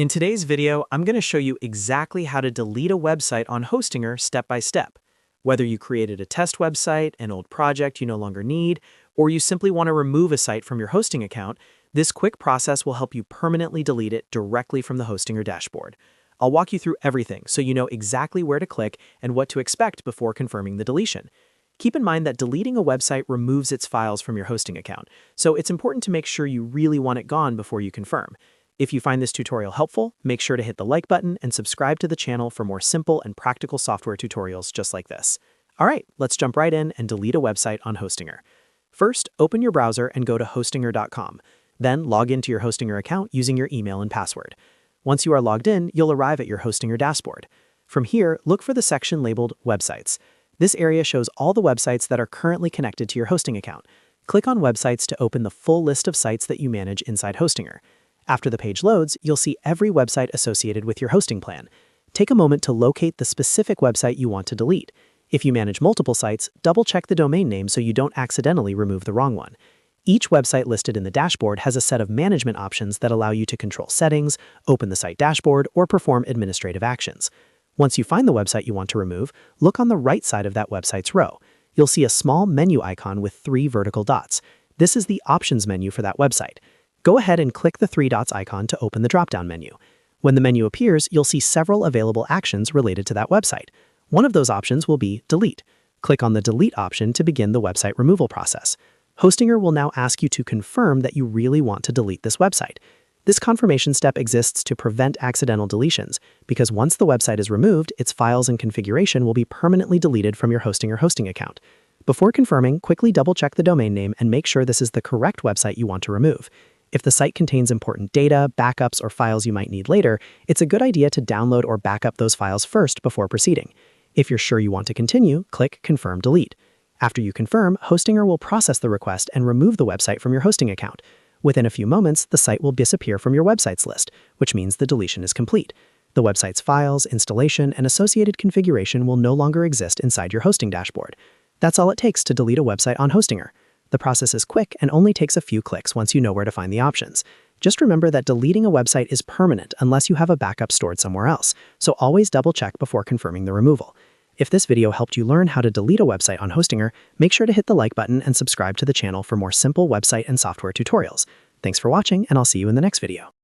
In today's video, I'm going to show you exactly how to delete a website on Hostinger step by step. Whether you created a test website, an old project you no longer need, or you simply want to remove a site from your hosting account, this quick process will help you permanently delete it directly from the Hostinger dashboard. I'll walk you through everything so you know exactly where to click and what to expect before confirming the deletion. Keep in mind that deleting a website removes its files from your hosting account, so it's important to make sure you really want it gone before you confirm. If you find this tutorial helpful, make sure to hit the like button and subscribe to the channel for more simple and practical software tutorials just like this. All right, let's jump right in and delete a website on Hostinger. First, open your browser and go to hostinger.com. Then log into your Hostinger account using your email and password. Once you are logged in, you'll arrive at your Hostinger dashboard. From here, look for the section labeled Websites. This area shows all the websites that are currently connected to your hosting account. Click on Websites to open the full list of sites that you manage inside Hostinger. After the page loads, you'll see every website associated with your hosting plan. Take a moment to locate the specific website you want to delete. If you manage multiple sites, double-check the domain name so you don't accidentally remove the wrong one. Each website listed in the dashboard has a set of management options that allow you to control settings, open the site dashboard, or perform administrative actions. Once you find the website you want to remove, look on the right side of that website's row. You'll see a small menu icon with 3 vertical dots. This is the options menu for that website. Go ahead and click the 3 dots icon to open the drop-down menu. When the menu appears, you'll see several available actions related to that website. One of those options will be Delete. Click on the Delete option to begin the website removal process. Hostinger will now ask you to confirm that you really want to delete this website. This confirmation step exists to prevent accidental deletions, because once the website is removed, its files and configuration will be permanently deleted from your Hostinger hosting account. Before confirming, quickly double-check the domain name and make sure this is the correct website you want to remove. If the site contains important data, backups, or files you might need later, it's a good idea to download or back up those files first before proceeding. If you're sure you want to continue, click Confirm Delete. After you confirm, Hostinger will process the request and remove the website from your hosting account. Within a few moments, the site will disappear from your websites list, which means the deletion is complete. The website's files, installation, and associated configuration will no longer exist inside your hosting dashboard. That's all it takes to delete a website on Hostinger. The process is quick and only takes a few clicks once you know where to find the options. Just remember that deleting a website is permanent unless you have a backup stored somewhere else, so always double-check before confirming the removal. If this video helped you learn how to delete a website on Hostinger, make sure to hit the like button and subscribe to the channel for more simple website and software tutorials. Thanks for watching, and I'll see you in the next video.